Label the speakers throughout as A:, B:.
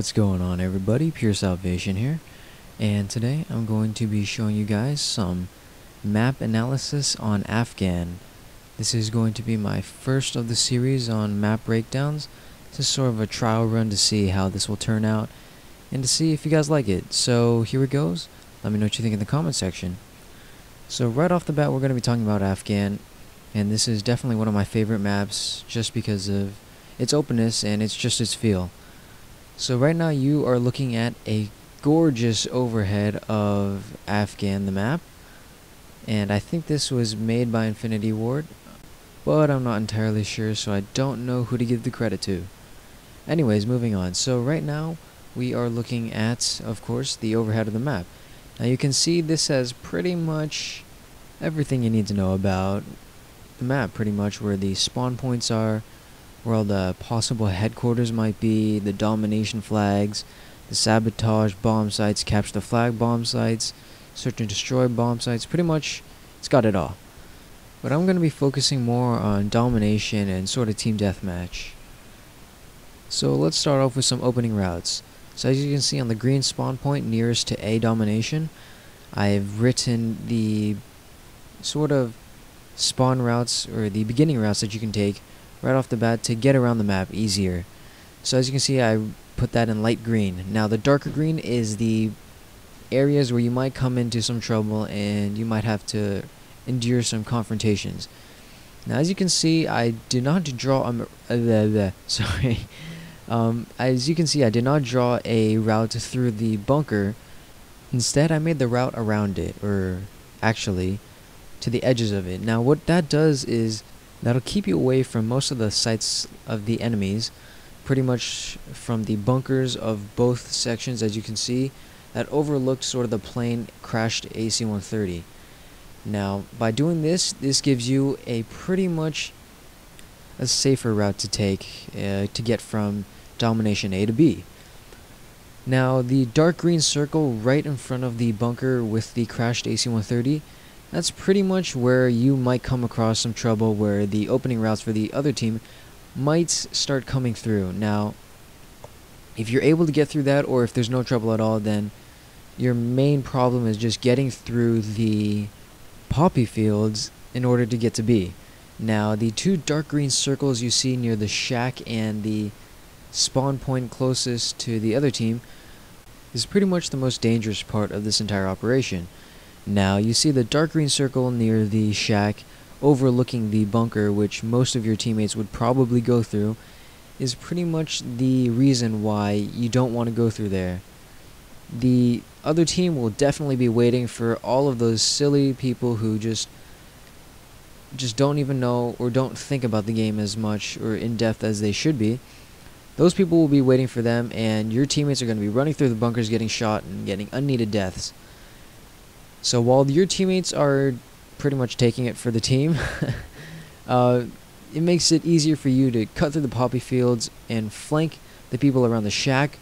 A: What's going on, everybody? Pure Salvation here, and today I'm going to be showing you guys some map analysis on Afghan. This is going to be my first of the series on map breakdowns. This is sort of a trial run to see how this will turn out and to see if you guys like it. So here it goes. Let me know what you think in the comment section. So right off the bat, we're going to be talking about Afghan, and this is definitely one of my favorite maps just because of its openness and it's just its feel. So right now you are looking at a gorgeous overhead of Afghan, the map, and I think this was made by Infinity Ward, but I'm not entirely sure, so I don't know who to give the credit to. Anyways, moving on. So right now we are looking at, of course, the overhead of the map. Now you can see this has pretty much everything you need to know about the map, pretty much where the spawn points are, where all the possible headquarters might be, the domination flags, the sabotage bomb sites, capture the flag bomb sites, search and destroy bomb sites. Pretty much it's got it all. But I'm going to be focusing more on domination and sort of team deathmatch. So let's start off with some opening routes. So as you can see on the green spawn point nearest to A domination, I've written the sort of spawn routes or the beginning routes that you can take right off the bat to get around the map easier. So as you can see, I put that in light green. Now the darker green is the areas where you might come into some trouble and you might have to endure some confrontations. Now as you can see, I did not draw sorry. As you can see, I did not draw a route through the bunker. Instead, I made the route around it, or actually to the edges of it. Now what that does is that'll keep you away from most of the sites of the enemies, pretty much from the bunkers of both sections. As you can see, that overlooked sort of the plane crashed AC-130. Now by doing this gives you a pretty much a safer route to take to get from domination A to B. Now the dark green circle right in front of the bunker with the crashed AC-130, that's pretty much where you might come across some trouble, where the opening routes for the other team might start coming through. Now, if you're able to get through that, or if there's no trouble at all, then your main problem is just getting through the poppy fields in order to get to B. Now, the two dark green circles you see near the shack and the spawn point closest to the other team is pretty much the most dangerous part of this entire operation. Now you see the dark green circle near the shack overlooking the bunker, which most of your teammates would probably go through, is pretty much the reason why you don't want to go through there. The other team will definitely be waiting for all of those silly people who just don't even know or don't think about the game as much or in depth as they should be. Those people will be waiting for them, and your teammates are going to be running through the bunkers, getting shot and getting unneeded deaths. So while your teammates are pretty much taking it for the team, it makes it easier for you to cut through the poppy fields and flank the people around the shack,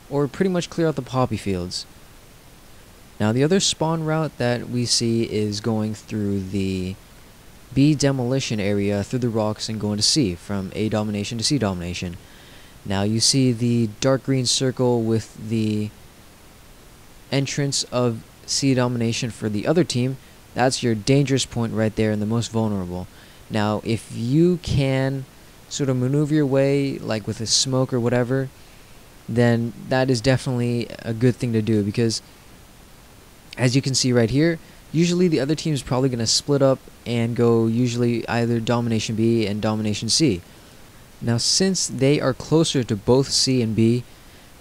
A: or pretty much clear out the poppy fields. Now the other spawn route that we see is going through the B demolition area through the rocks and going to C, from A domination to C domination. Now you see the dark green circle with the entrance of C domination for the other team. That's your dangerous point right there and the most vulnerable. Now if you can sort of maneuver your way like with a smoke or whatever, then that is definitely a good thing to do, because as you can see right here, usually the other team is probably going to split up and go usually either domination B and domination C. Now since they are closer to both C and B,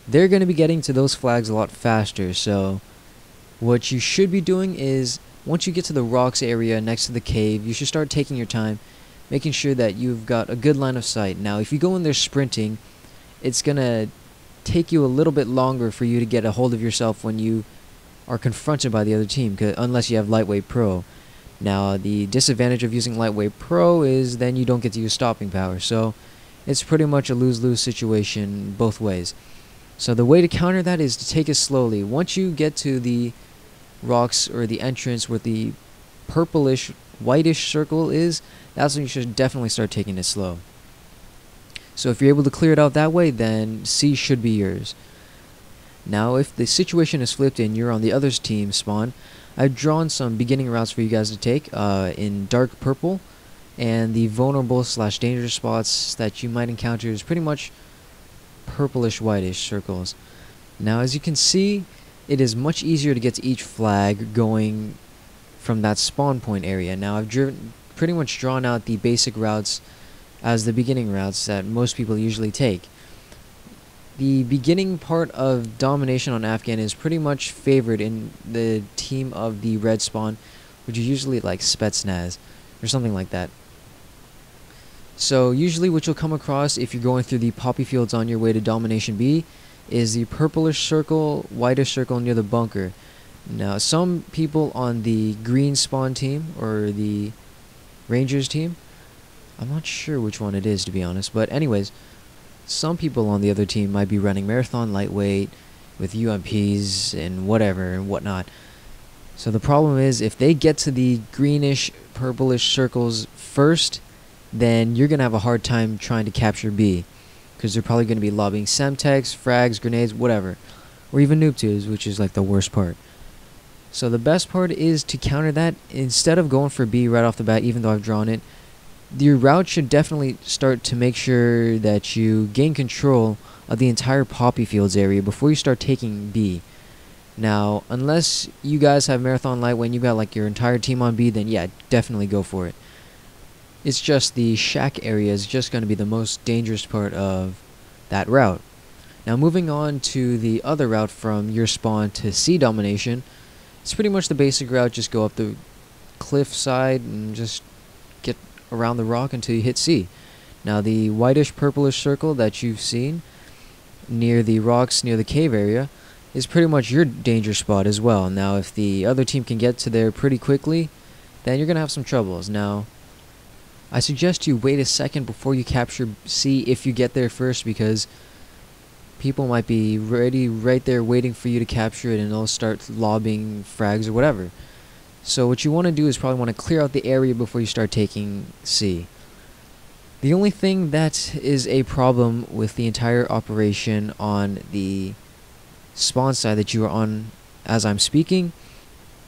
A: they're going to be getting to those flags a lot faster. So what you should be doing is, once you get to the rocks area next to the cave, you should start taking your time, making sure that you've got a good line of sight. Now if you go in there sprinting, it's going to take you a little bit longer for you to get a hold of yourself when you are confronted by the other team, unless you have Lightweight Pro. Now the disadvantage of using Lightweight Pro is then you don't get to use stopping power, so it's pretty much a lose-lose situation both ways. So the way to counter that is to take it slowly. Once you get to the rocks or the entrance where the purplish whitish circle is, that's when you should definitely start taking it slow. So if you're able to clear it out that way, then C should be yours. Now if the situation is flipped and you're on the other's team spawn, I've drawn some beginning routes for you guys to take in dark purple, and the vulnerable / dangerous spots that you might encounter is pretty much purplish whitish circles. Now as you can see, it is much easier to get to each flag going from that spawn point area. Now I've pretty much drawn out the basic routes as the beginning routes that most people usually take. The beginning part of domination on Afghan is pretty much favored in the team of the red spawn, which is usually like Spetsnaz or something like that. So usually what you'll come across if you're going through the poppy fields on your way to domination B is the purplish circle, whitish circle near the bunker. Now some people on the green spawn team or the Rangers team, I'm not sure which one it is to be honest, but anyways, some people on the other team might be running marathon lightweight with UMPs and whatever and whatnot. So the problem is if they get to the greenish purplish circles first, then you're going to have a hard time trying to capture B, because they're probably going to be lobbing Semtex, frags, grenades, whatever, or even noob tubes, which is like the worst part. So the best part is to counter that. Instead of going for B right off the bat, even though I've drawn it, your route should definitely start to make sure that you gain control of the entire poppy fields area before you start taking B. Now, unless you guys have marathon light when you got like your entire team on B, then yeah, definitely go for it. It's just the shack area is just going to be the most dangerous part of that route. Now moving on to the other route from your spawn to C domination, it's pretty much the basic route. Just go up the cliff side and just get around the rock until you hit C. Now the whitish purplish circle that you've seen near the rocks near the cave area is pretty much your danger spot as well. Now if the other team can get to there pretty quickly, then you're gonna have some troubles. Now I suggest you wait a second before you capture C if you get there first, because people might be ready right there waiting for you to capture it and they'll start lobbing frags or whatever. So what you want to do is probably want to clear out the area before you start taking C. The only thing that is a problem with the entire operation on the spawn side that you are on as I'm speaking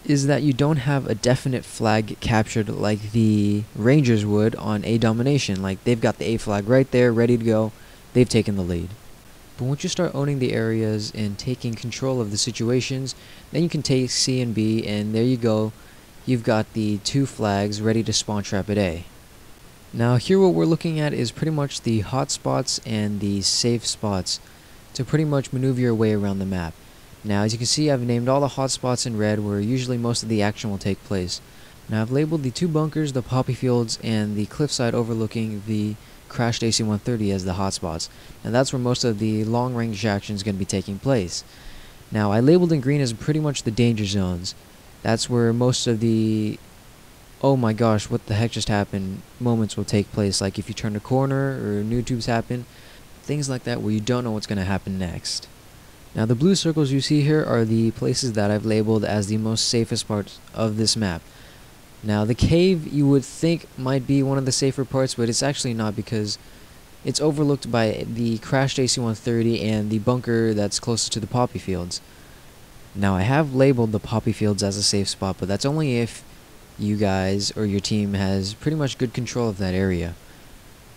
A: is that you don't have a definite flag captured like the Rangers would on A domination. Like they've got the A flag right there ready to go, they've taken the lead. But once you start owning the areas and taking control of the situations, then you can take C and B, and there you go. You've got the 2 flags ready to spawn trap at A. Now here what we're looking at is pretty much the hotspots and the safe spots to pretty much maneuver your way around the map. Now as you can see, I've named all the hotspots in red where usually most of the action will take place. Now I've labeled the 2 bunkers, the poppy fields, and the cliffside overlooking the crashed AC-130 as the hotspots, and that's where most of the long-range action is going to be taking place. Now I labeled in green as pretty much the danger zones. That's where most of the oh my gosh, what the heck just happened moments will take place, like if you turn a corner or new tubes happen, things like that where you don't know what's going to happen next. Now the blue circles you see here are the places that I've labeled as the most safest parts of this map. Now the cave you would think might be one of the safer parts, but it's actually not, because it's overlooked by the crashed AC-130 and the bunker that's closest to the poppy fields. Now I have labeled the poppy fields as a safe spot, but that's only if you guys or your team has pretty much good control of that area.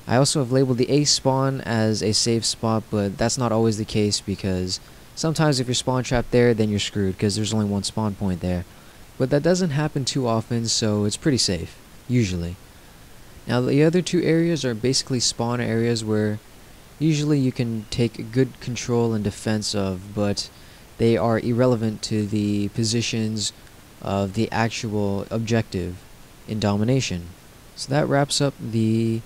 A: I also have labeled the A spawn as a safe spot, but that's not always the case, because sometimes if you're spawn trapped there, then you're screwed because there's only one spawn point there. But that doesn't happen too often, so it's pretty safe, usually. Now the other 2 areas are basically spawn areas where usually you can take good control and defense of, but they are irrelevant to the positions of the actual objective in domination. So that wraps up the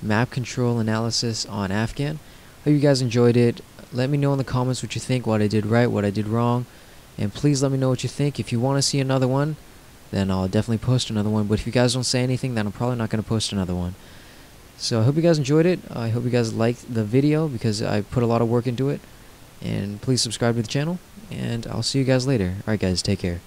A: map control analysis on Afghan. Hope you guys enjoyed it. Let me know in the comments what you think, what I did right, what I did wrong. And please let me know what you think. If you want to see another one, then I'll definitely post another one. But if you guys don't say anything, then I'm probably not going to post another one. So I hope you guys enjoyed it. I hope you guys liked the video, because I put a lot of work into it. And please subscribe to the channel, and I'll see you guys later. Alright guys, take care.